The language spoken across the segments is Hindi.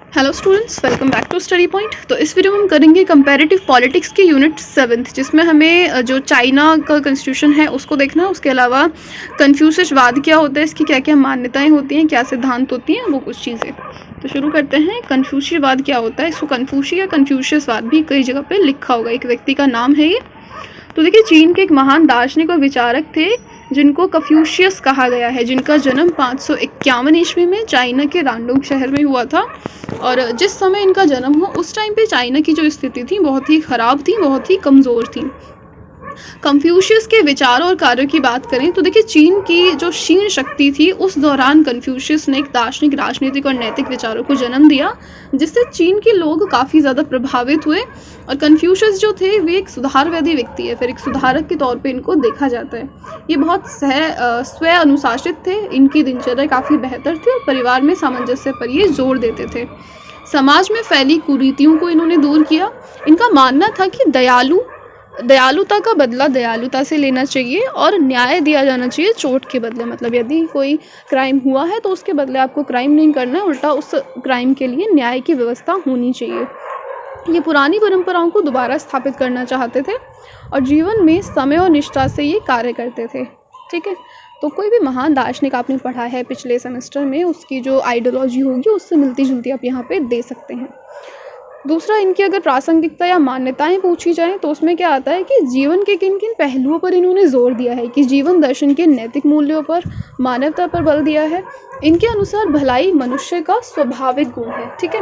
Hello students, welcome back to Study Point. तो इस वीडियो में हम करेंगे कंपैरेटिव पॉलिटिक्स की यूनिट 7th, जिसमें हमें जो चाइना का कॉन्स्टिट्यूशन है उसको देखना है। उसके अलावा कन्फ्यूशियसवाद क्या होता है, इसकी क्या क्या मान्यताएं होती हैं, क्या सिद्धांत होती हैं, वो कुछ चीज़ें। तो शुरू करते हैं। कन्फ्यूशियसवाद क्या होता है? इसको कन्फ्यूशी या कन्फ्यूशियसवाद भी कई जगह पर लिखा होगा, एक व्यक्ति का नाम है ये। तो देखिए, चीन के एक महान दार्शनिक और विचारक थे जिनको कन्फ्यूशियस कहा गया है, जिनका जन्म 551 ईस्वी में चाइना के रांडोंग शहर में हुआ था। और जिस समय इनका जन्म हो उस टाइम पे चाइना की जो स्थिति थी बहुत ही ख़राब थी, बहुत ही कमज़ोर थी। कन्फ्यूशियस के विचारों और कार्यों की बात करें तो देखिए, चीन की जो क्षीण शक्ति थी उस दौरान कन्फ्यूशियस ने एक दार्शनिक, राजनीतिक और नैतिक विचारों को जन्म दिया, जिससे चीन के लोग काफ़ी ज़्यादा प्रभावित हुए। और कन्फ्यूशियस जो थे वे एक सुधारवादी व्यक्ति है, फिर एक सुधारक के तौर पे इनको देखा जाता है। ये बहुत स्वयं अनुशासित थे, इनकी दिनचर्या काफ़ी बेहतर थी और परिवार में सामंजस्य पर ये जोर देते थे। समाज में फैली कुरीतियों को इन्होंने दूर किया। इनका मानना था कि दयालुता का बदला दयालुता से लेना चाहिए और न्याय दिया जाना चाहिए चोट के बदले। मतलब यदि कोई क्राइम हुआ है तो उसके बदले आपको क्राइम नहीं करना है, उल्टा उस क्राइम के लिए न्याय की व्यवस्था होनी चाहिए। ये पुरानी परंपराओं को दोबारा स्थापित करना चाहते थे और जीवन में समय और निष्ठा से ये कार्य करते थे। ठीक है, तो कोई भी महान दार्शनिक आपने पढ़ा है पिछले सेमेस्टर में, उसकी जो आइडियोलॉजी होगी उससे मिलती जुलती आप यहाँ पे दे सकते हैं। दूसरा, इनकी अगर प्रासंगिकता या मान्यताएं पूछी जाएं तो उसमें क्या आता है कि जीवन के किन किन पहलुओं पर इन्होंने जोर दिया है, कि जीवन दर्शन के नैतिक मूल्यों पर, मानवता पर बल दिया है। इनके अनुसार भलाई मनुष्य का स्वाभाविक गुण है। ठीक है।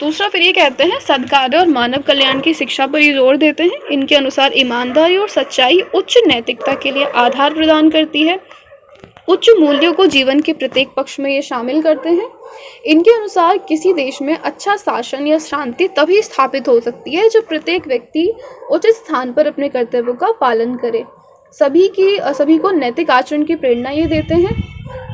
दूसरा, फिर ये कहते हैं सद्कार्य और मानव कल्याण की शिक्षा पर ये जोर देते हैं। इनके अनुसार ईमानदारी और सच्चाई उच्च नैतिकता के लिए आधार प्रदान करती है। उच्च मूल्यों को जीवन के प्रत्येक पक्ष में ये शामिल करते हैं। इनके अनुसार किसी देश में अच्छा शासन या शांति तभी स्थापित हो सकती है जब प्रत्येक व्यक्ति उचित स्थान पर अपने कर्तव्यों का पालन करे। सभी को नैतिक आचरण की प्रेरणा ये देते हैं।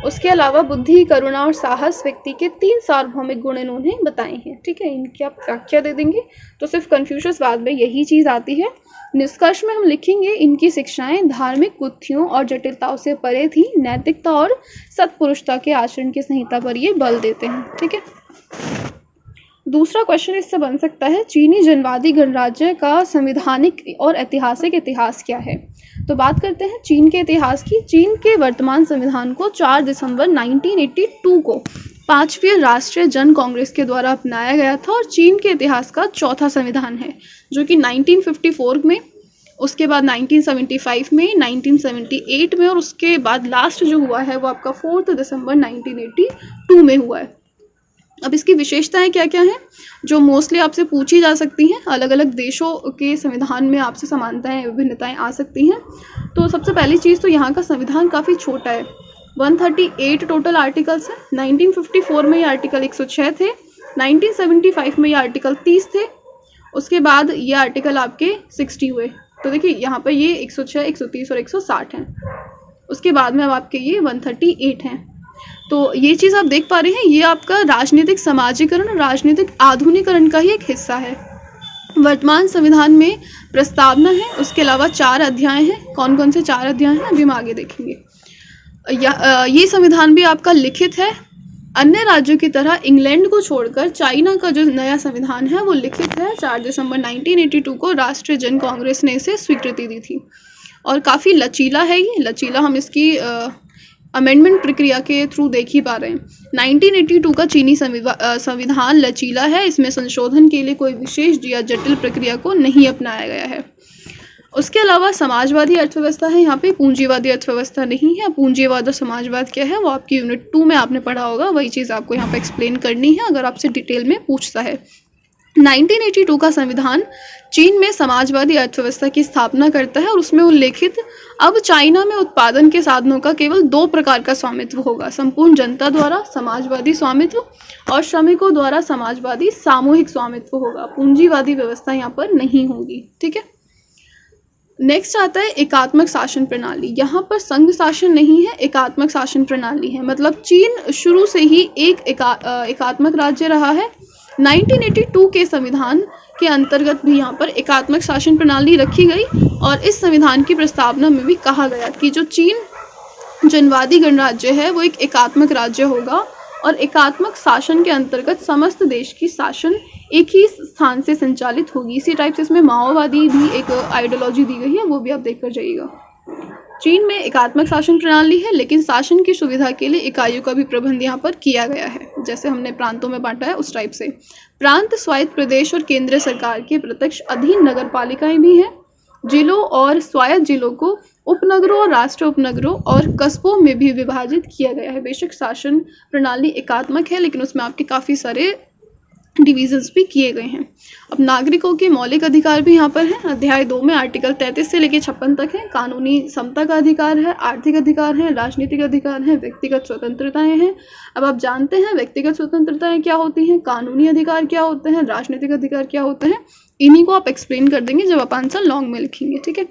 उसके अलावा बुद्धि, करुणा और साहस व्यक्ति के 3 सार्वभौमिक गुण इन्होंने बताए हैं। ठीक है, इनकी आप व्याख्या दे देंगे तो सिर्फ कन्फ्यूशियसवाद में यही चीज़ आती है। निष्कर्ष में हम लिखेंगे इनकी शिक्षाएं धार्मिक गुत्थियों और जटिलताओं से परे थी, नैतिकता और सत्पुरुषता के आचरण की संहिता पर ये बल देते हैं। ठीक है। दूसरा क्वेश्चन इससे बन सकता है, चीनी जनवादी गणराज्य का संवैधानिक और ऐतिहासिक इतिहास क्या है? तो बात करते हैं चीन के इतिहास की। चीन के वर्तमान संविधान को 4 दिसंबर 1982 को 5वीं राष्ट्रीय जन कांग्रेस के द्वारा अपनाया गया था और चीन के इतिहास का चौथा संविधान है, जो कि 1954 में, उसके बाद 1975 में, 1978 में और उसके बाद लास्ट जो हुआ है वो आपका 4 दिसंबर 1982 में हुआ है। अब इसकी विशेषताएं क्या क्या हैं जो मोस्टली आपसे पूछी जा सकती हैं। अलग अलग देशों के संविधान में आपसे समानताएं, विभिन्नताएं आ सकती हैं। तो सबसे पहली चीज़ तो यहाँ का संविधान काफ़ी छोटा है। 138 टोटल आर्टिकल्स हैं। 1954 में ये आर्टिकल 106 थे, 1975 में ये आर्टिकल 30 थे, उसके बाद ये आर्टिकल आपके 60 हुए। तो देखिए यहाँ पर ये 106, 130 और 160 हैं। उसके बाद में अब आपके ये 138 हैं। तो ये चीज़ आप देख पा रहे हैं, ये आपका राजनीतिक समाजीकरण और राजनीतिक आधुनिकरण का ही एक हिस्सा है। वर्तमान संविधान में प्रस्तावना है, उसके अलावा 4 अध्याय हैं। कौन कौन से 4 अध्याय हैं अभी हम आगे देखेंगे। ये संविधान भी आपका लिखित है। अन्य राज्यों की तरह इंग्लैंड को छोड़कर चाइना का जो नया संविधान है वो लिखित है। 4 दिसंबर 1982 को राष्ट्रीय जन कांग्रेस ने इसे स्वीकृति दी थी और काफ़ी लचीला है ये। लचीला हम इसकी अमेंडमेंट प्रक्रिया के थ्रू देख ही पा रहे हैं। 1982 का चीनी संविधान लचीला है, इसमें संशोधन के लिए कोई विशेष या जटिल प्रक्रिया को नहीं अपनाया गया है। उसके अलावा समाजवादी अर्थव्यवस्था है, यहाँ पे पूंजीवादी अर्थव्यवस्था नहीं है। पूंजीवाद और समाजवाद क्या है वो आपकी यूनिट 2 में आपने पढ़ा होगा, वही चीज़ आपको यहाँ पे एक्सप्लेन करनी है अगर आपसे डिटेल में पूछता है। 1982 का संविधान चीन में समाजवादी अर्थव्यवस्था की स्थापना करता है और उसमें उल्लेखित अब चाइना में उत्पादन के साधनों का केवल 2 प्रकार का स्वामित्व होगा, संपूर्ण जनता द्वारा समाजवादी स्वामित्व और श्रमिकों द्वारा समाजवादी सामूहिक स्वामित्व होगा। पूंजीवादी व्यवस्था यहाँ पर नहीं होगी। ठीक है। नेक्स्ट आता है एकात्मक शासन प्रणाली। यहाँ पर संघ शासन नहीं है, एकात्मक शासन प्रणाली है। मतलब चीन शुरू से ही एक एकात्मक राज्य रहा है। 1982 के संविधान के अंतर्गत भी यहाँ पर एकात्मक शासन प्रणाली रखी गई और इस संविधान की प्रस्तावना में भी कहा गया कि जो चीन जनवादी गणराज्य है वो एक एकात्मक राज्य होगा और एकात्मक शासन के अंतर्गत समस्त देश की शासन एक ही स्थान से संचालित होगी। इसी टाइप से इसमें माओवादी भी एक आइडियोलॉजी दी गई है, वो भी आप देख कर जाइएगा। चीन में एकात्मक शासन प्रणाली है, लेकिन शासन की सुविधा के लिए इकाइयों का भी प्रबंध यहाँ पर किया गया है, जैसे हमने प्रांतों में बांटा है उस टाइप से। प्रांत, स्वायत्त प्रदेश और केंद्र सरकार के प्रत्यक्ष अधीन नगर पालिकाएं भी हैं। जिलों और स्वायत्त जिलों को उपनगरों और राष्ट्रीय उपनगरों और कस्बों में भी विभाजित किया गया है। बेशक शासन प्रणाली एकात्मक है, लेकिन उसमें आपके काफ़ी सारे डिविजन्स भी किए गए हैं। अब नागरिकों के मौलिक अधिकार भी यहाँ पर हैं। अध्याय 2 में आर्टिकल 33 से लेकर 56 तक है। कानूनी समता का अधिकार है, आर्थिक अधिकार है, राजनीतिक अधिकार है, व्यक्तिगत स्वतंत्रताएं हैं। अब आप जानते हैं व्यक्तिगत स्वतंत्रताएं क्या होती हैं, कानूनी अधिकार क्या होते हैं, राजनीतिक अधिकार क्या होते हैं। इन्हीं को आप एक्सप्लेन कर देंगे जब आप आंसर लॉन्ग में लिखेंगे, ठीक है।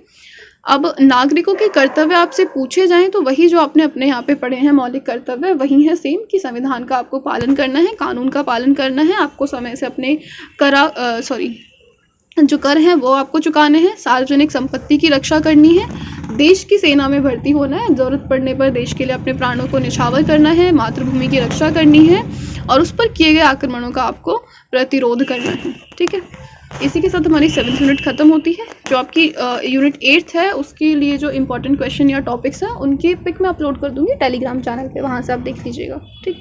अब नागरिकों के कर्तव्य आपसे पूछे जाएं तो वही जो आपने अपने यहाँ पे पढ़े हैं मौलिक कर्तव्य वही है सेम, कि संविधान का आपको पालन करना है, कानून का पालन करना है, आपको समय से अपने जो कर हैं वो आपको चुकाने हैं, सार्वजनिक संपत्ति की रक्षा करनी है, देश की सेना में भर्ती होना है, ज़रूरत पड़ने पर देश के लिए अपने प्राणों को निछावर करना है, मातृभूमि की रक्षा करनी है और उस पर किए गए आक्रमणों का आपको प्रतिरोध करना है, ठीक है। इसी के साथ हमारी 7th यूनिट खत्म होती है। जो आपकी यूनिट 8th है उसके लिए जो इंपॉर्टेंट क्वेश्चन या टॉपिक्स हैं उनकी पिक मैं अपलोड कर दूंगी टेलीग्राम चैनल पे, वहाँ से आप देख लीजिएगा, ठीक।